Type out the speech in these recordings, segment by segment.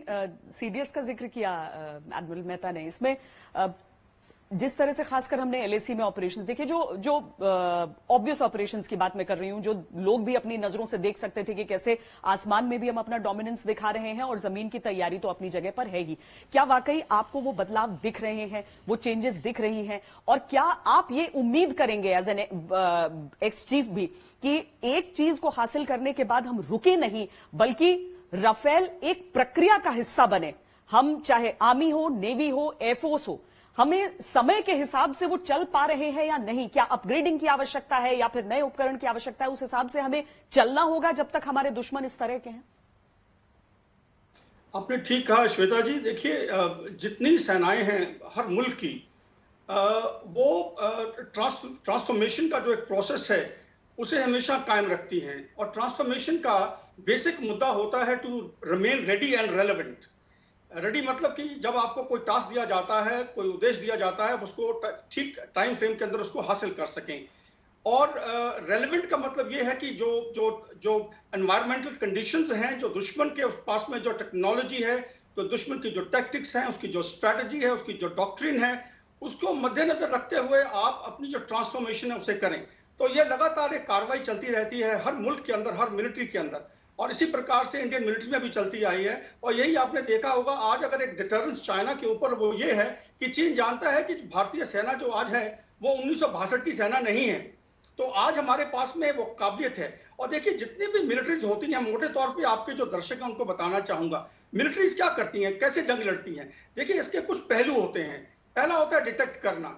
CDS का जिक्र किया एडमिरल मेहता ने, इसमें जिस तरह से खासकर हमने एलएसी में ऑपरेशंस देखे, जो ऑब्वियस ऑपरेशंस की बात मैं कर रही हूं, जो लोग भी अपनी नजरों से देख सकते थे कि कैसे आसमान में भी हम अपना डोमिनेंस दिखा रहे हैं और जमीन की तैयारी तो अपनी जगह पर है ही। क्या वाकई आपको वो बदलाव दिख रहे हैं, वो चेंजेस दिख रही हैं? और क्या आप ये उम्मीद करेंगे एज एन एक्स चीफ भी कि एक चीज को हासिल करने के बाद हम रुके नहीं, बल्कि राफेल एक प्रक्रिया का हिस्सा बने? हम चाहे आर्मी हो, नेवी हो, एयरफोर्स हो, हमें समय के हिसाब से वो चल पा रहे हैं या नहीं? क्या अपग्रेडिंग की आवश्यकता है या फिर नए उपकरण की आवश्यकता है? उस हिसाब से हमें चलना होगा जब तक हमारे दुश्मन इस तरह के हैं। आपने ठीक कहा श्वेता जी। देखिए, जितनी सेनाएं हैं हर मुल्क की, वो ट्रांसफॉर्मेशन का जो एक प्रोसेस है उसे हमेशा कायम रखती हैं, और ट्रांसफॉर्मेशन का बेसिक मुद्दा होता है to remain ready and relevant. Ready मतलब कि जब आपको कोई टास्क दिया जाता है, कोई उद्देश्य दिया जाता है, उसको ठीक टाइम फ्रेम के अंदर उसको हासिल कर सकें। और रेलेवेंट का मतलब ये है कि जो जो जो एनवायरमेंटल कंडीशंस हैं, जो दुश्मन के पास में जो टेक्नोलॉजी है, तो दुश्मन की जो टैक्टिक्स हैं, उसकी जो स्ट्रैटेजी है, उसकी जो डॉक्ट्रिन है, उसको मद्देनजर रखते हुए आप अपनी जो ट्रांसफॉर्मेशन है उसे करें। तो ये लगातार एक कार्रवाई चलती रहती है हर मुल्क के अंदर, हर मिलिट्री के अंदर, और इसी प्रकार से इंडियन मिलिट्री में भी चलती आई है। और यही आपने देखा होगा, आज अगर एक डिटरेंस चाइना के ऊपर वो ये है कि चीन जानता है कि भारतीय सेना जो आज है वो 1962 की सेना नहीं है। तो आज हमारे पास में वो काबिलियत है। और देखिए, जितनी भी मिलिट्रीज होती हैं, मोटे तौर पे आपके जो दर्शक हैं उनको बताना चाहूंगा मिलिट्रीज क्या करती हैं, कैसे जंग लड़ती हैं। देखिए, इसके कुछ पहलू होते हैं। पहला होता है डिटेक्ट करना,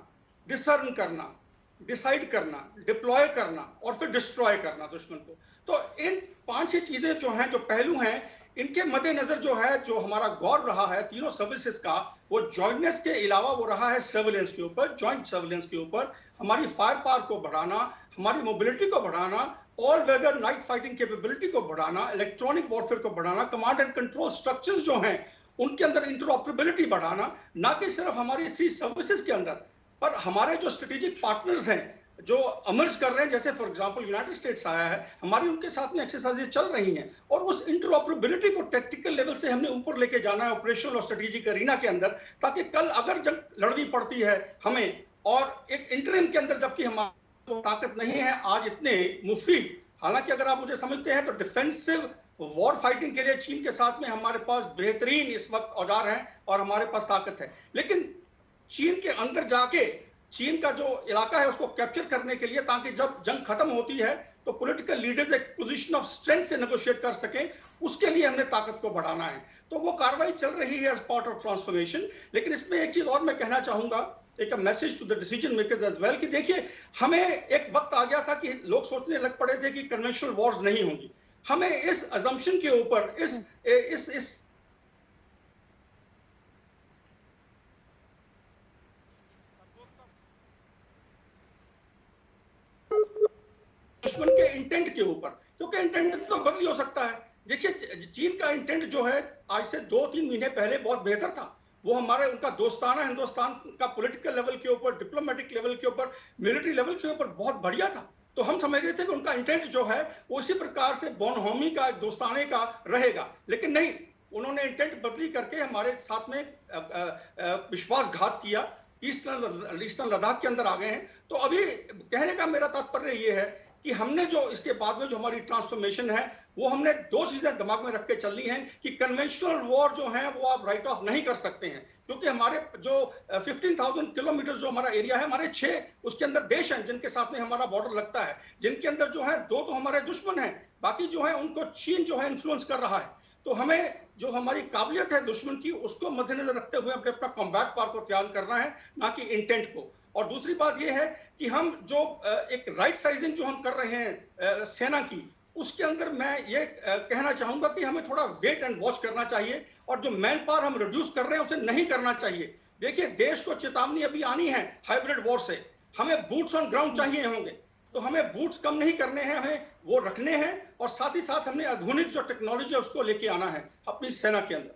डिसर्न करना, डिसाइड करना, डिप्लॉय करना और फिर डिस्ट्रॉय करना दुश्मन को। तो इन 5-6 चीजें जो हैं, जो पहलू हैं, इनके मद्देनजर जो है, जो हमारा गौर रहा है तीनों सर्विसेज का, वो जॉइंटनेस के अलावा वो रहा है सर्विलेंस के ऊपर, जॉइंट सर्विलेंस के ऊपर। हमारी फायर पावर को बढ़ाना, हमारी मोबिलिटी को बढ़ाना, all weather night fighting capability को बढ़ाना, इलेक्ट्रॉनिक वॉरफेयर को बढ़ाना, कमांड एंड कंट्रोल स्ट्रक्चर्स जो हैं उनके अंदर इंटरऑपरेबिलिटी बढ़ाना, ना कि सिर्फ हमारी 3 सर्विसेज के अंदर, पर हमारे जो स्ट्रेटेजिक पार्टनर्स हैं जो अमर्ज कर रहे हैं, जैसे फॉर एग्जांपल यूनाइटेड स्टेट्स आया है, हमारी उनके साथ में एक्सरसाइजेज चल रही हैं, और उस इंटरऑपरेबिलिटी को टेक्टिकल लेवल से हमने ऊपर लेके जाना है ऑपरेशनल और स्ट्रेटेजिक अरीना के अंदर, ताकि कल अगर जंग लड़नी पड़ती है हमें, और एक इंटरिम के अंदर जबकि हमारी ताकत नहीं है आज इतने मुफीद, हालांकि अगर आप मुझे समझते हैं तो डिफेंसिव वॉर फाइटिंग के लिए चीन के साथ में हमारे पास बेहतरीन इस वक्त औजार हैं और हमारे पास ताकत है। लेकिन चीन के अंदर जाके चीन का जो इलाका है उसको कैप्चर करने के लिए, ताकि जब जंग खत्म होती है तो पॉलिटिकल लीडर्स एक पोजीशन ऑफ स्ट्रेंथ से नेगोशिएट कर सकें, उसके लिए हमने ताकत को बढ़ाना है। तो वो कार्रवाई चल रही है एज पार्ट ऑफ ट्रांसफॉर्मेशन। लेकिन इसमें एक चीज और मैं कहना चाहूंगा, एक message to the decision makers as well, कि देखिए, हमें एक वक्त आ गया था कि लोग सोचने लग पड़े थे कि कन्वेंशनल वॉर्स नहीं होंगी। हमें इस अजम्पशन के ऊपर, इस दुश्मन के इंटेंट के ऊपर, क्योंकि इंटेंट तो बदल हो सकता है। देखिए, चीन का इंटेंट जो है आज से 2-3 महीने पहले बहुत बेहतर था। वो हमारे उनका दोस्ताना हिंदुस्तान का पॉलिटिकल लेवल के ऊपर, डिप्लोमेटिक लेवल के ऊपर, मिलिट्री लेवल के ऊपर बहुत बढ़िया था। तो हम समझ रहे थे कि उनका इंटेंट जो है वो इसी प्रकार से बोनहोमी का, दोस्ताने का रहेगा। लेकिन नहीं, उन्होंने इंटेंट बदली करके हमारे साथ में विश्वासघात किया, ईस्टर्न लद्दाख के अंदर आ गए हैं। तो अभी कहने का मेरा तात्पर्य ये है कि हमने जो इसके बाद में जो हमारी ट्रांसफॉर्मेशन है, वो हमने 2 चीजें दिमाग में रख के चलनी है कि कन्वेंशनल वॉर जो है वो आप राइट ऑफ नहीं कर सकते हैं, क्योंकि हमारे जो 15,000 किलोमीटर जो हमारा एरिया है, हमारे 6 उसके अंदर देश हैं जिनके साथ में हमारा बॉर्डर लगता है, जिनके अंदर जो है 2 तो हमारे दुश्मन हैं, बाकी जो है उनको चीन जो है इन्फ्लुएंस कर रहा है। तो हमें जो हमारी काबिलियत है दुश्मन की, उसको मद्देनजर रखते हुए अपना कॉम्बैट पावर को तैयार करना है, ना कि इंटेंट को। और दूसरी बात यह है कि हम जो एक राइट साइजिंग जो हम कर रहे हैं सेना की, उसके अंदर मैं ये कहना चाहूंगा कि हमें थोड़ा वेट एंड वॉच करना चाहिए, और जो मैन पावर हम रिड्यूस कर रहे हैं उसे नहीं करना चाहिए। देखिए, देश को चेतावनी अभी आनी है हाइब्रिड वॉर से, हमें बूट्स ऑन ग्राउंड चाहिए होंगे। तो हमें बूट्स कम नहीं करने हैं, हमें वो रखने हैं, और साथ ही साथ हमने आधुनिक जो टेक्नोलॉजी है उसको लेके आना है अपनी सेना के अंदर।